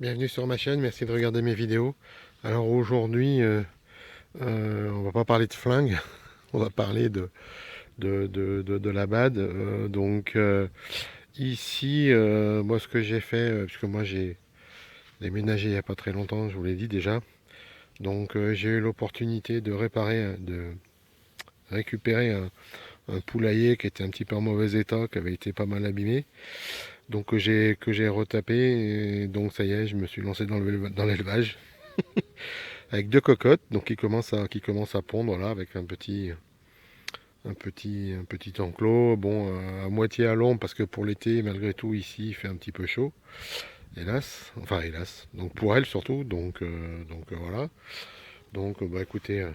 Bienvenue sur ma chaîne, merci de regarder mes vidéos. Alors aujourd'hui, on va pas parler de flingue, on va parler de la BAD. Ici, moi ce que j'ai fait, puisque moi j'ai déménagé il n'y a pas très longtemps, je vous l'ai dit déjà. J'ai eu l'opportunité de récupérer un poulailler qui était un petit peu en mauvais état, qui avait été pas mal abîmé. Que j'ai retapé, et donc ça y est, je me suis lancé dans l'élevage. Avec deux cocottes, donc qui commencent à pondre là, avec un petit enclos, bon, à moitié à l'ombre parce que pour l'été, malgré tout, ici, il fait un petit peu chaud, hélas, enfin hélas, donc pour elles surtout, voilà. Bah écoutez,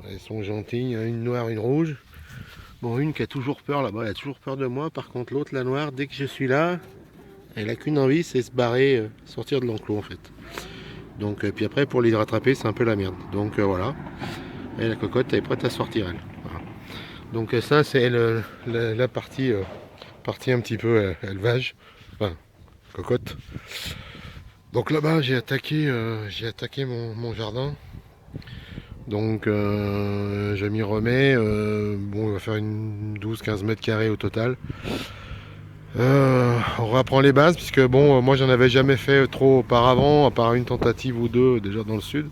elles sont gentilles, hein, une noire, une rouge. Bon, une qui a toujours peur là-bas, elle a toujours peur de moi. Par contre, l'autre, la noire, dès que je suis là, elle a qu'une envie, c'est se barrer, sortir de l'enclos en fait. Puis après, pour les rattraper, c'est un peu la merde. Voilà. Et la cocotte, elle est prête à sortir, elle. Voilà. Ça, c'est la partie un petit peu élevage, enfin, cocotte. Donc là-bas, j'ai attaqué mon jardin. Je m'y remets. Bon, on va faire une 12-15 mètres carrés au total. On reprend les bases, puisque bon, moi j'en avais jamais fait trop auparavant, à part une tentative ou deux déjà dans le sud.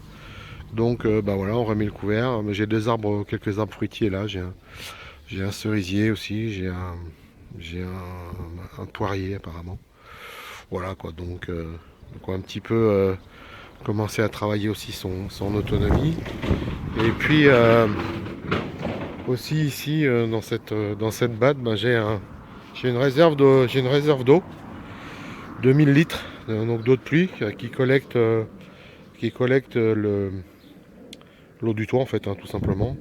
Bah voilà, on remet le couvert. J'ai quelques arbres fruitiers là. J'ai un cerisier aussi, j'ai un poirier apparemment. Voilà quoi, un petit peu commencer à travailler aussi son autonomie. Et puis aussi ici dans cette batte, ben, j'ai une réserve d'eau de 1000 litres, donc d'eau de pluie qui collecte l'eau du toit en fait, hein, tout simplement.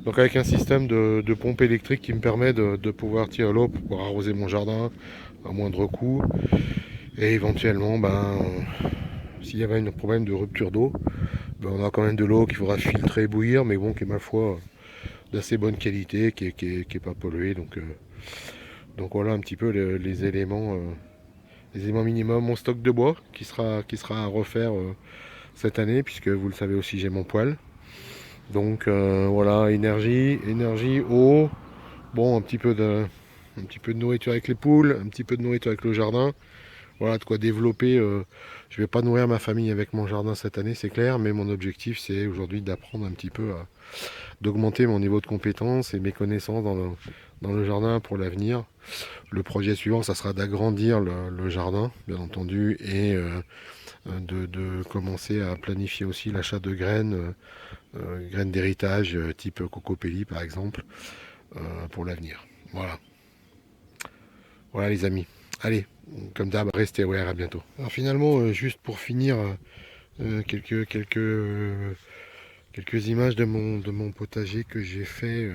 Donc avec un système de pompe électrique qui me permet de pouvoir tirer l'eau pour pouvoir arroser mon jardin à moindre coût. Et éventuellement, s'il y avait un problème de rupture d'eau, on a quand même de l'eau qu'il faudra filtrer et bouillir, mais bon, qui est ma foi d'assez bonne qualité, qui est pas polluée. Donc voilà un petit peu les éléments minimums. Mon stock de bois qui sera à refaire cette année, puisque vous le savez aussi, j'ai mon poêle. Voilà, énergie, eau, bon, un petit peu de nourriture avec les poules, un petit peu de nourriture avec le jardin. Voilà, de quoi développer. Je vais pas nourrir ma famille avec mon jardin cette année, c'est clair, mais mon objectif, c'est aujourd'hui d'apprendre un petit peu d'augmenter mon niveau de compétence et mes connaissances dans le jardin pour l'avenir. Le projet suivant, ça sera d'agrandir le jardin, bien entendu, et de commencer à planifier aussi l'achat de graines d'héritage type Cocopelli par exemple, pour l'avenir. Voilà. Voilà les amis. Allez, comme d'hab, restez aware, à bientôt. Alors finalement, juste pour finir, quelques images de mon potager que j'ai fait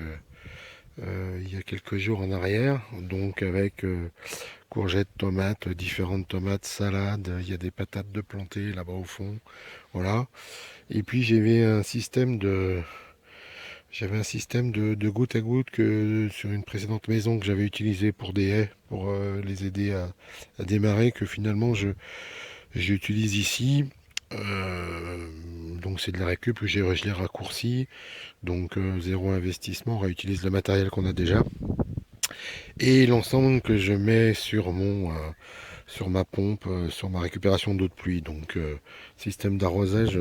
il y a quelques jours en arrière. Donc avec courgettes, tomates, différentes tomates, salades, il y a des patates de plantées là-bas au fond. Voilà. Et puis j'avais un système de goutte à goutte que sur une précédente maison que j'avais utilisé pour des haies, pour les aider à démarrer, que finalement j'utilise ici. Donc c'est de la récup que je l'ai raccourci. Zéro investissement, on réutilise le matériel qu'on a déjà. Et l'ensemble que je mets sur ma pompe, sur ma récupération d'eau de pluie. Système d'arrosage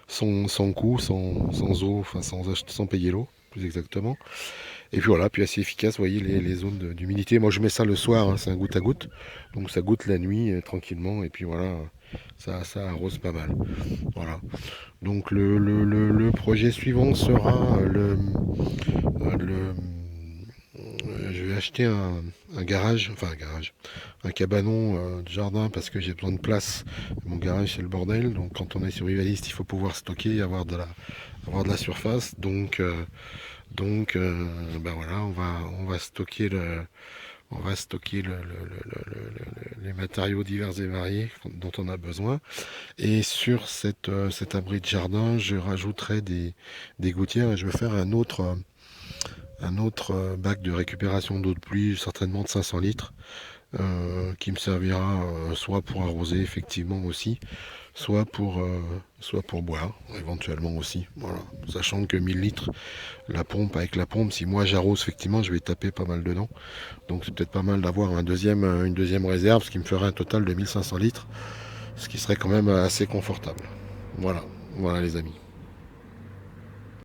sans coût, sans eau, enfin sans payer l'eau, plus exactement. Et puis voilà, puis assez efficace, vous voyez les zones d'humidité. Moi je mets ça le soir, hein, c'est un goutte à goutte. Donc ça goutte la nuit tranquillement, et puis voilà, ça arrose pas mal. Voilà. Donc le projet suivant sera je vais acheter un garage, enfin un cabanon de jardin, parce que j'ai besoin de place. Mon garage c'est le bordel, donc quand on est survivaliste, il faut pouvoir stocker, avoir de la surface. Ben voilà, on va stocker les matériaux divers et variés dont on a besoin. Et sur cet abri de jardin, je rajouterai des gouttières, et je vais faire un autre bac de récupération d'eau de pluie, certainement de 500 litres, qui me servira soit pour arroser effectivement aussi, soit pour boire éventuellement aussi. Voilà. Sachant que 1000 litres, avec la pompe, si moi j'arrose effectivement, je vais taper pas mal dedans. Donc c'est peut-être pas mal d'avoir une deuxième réserve, ce qui me ferait un total de 1500 litres, ce qui serait quand même assez confortable. Voilà, voilà les amis.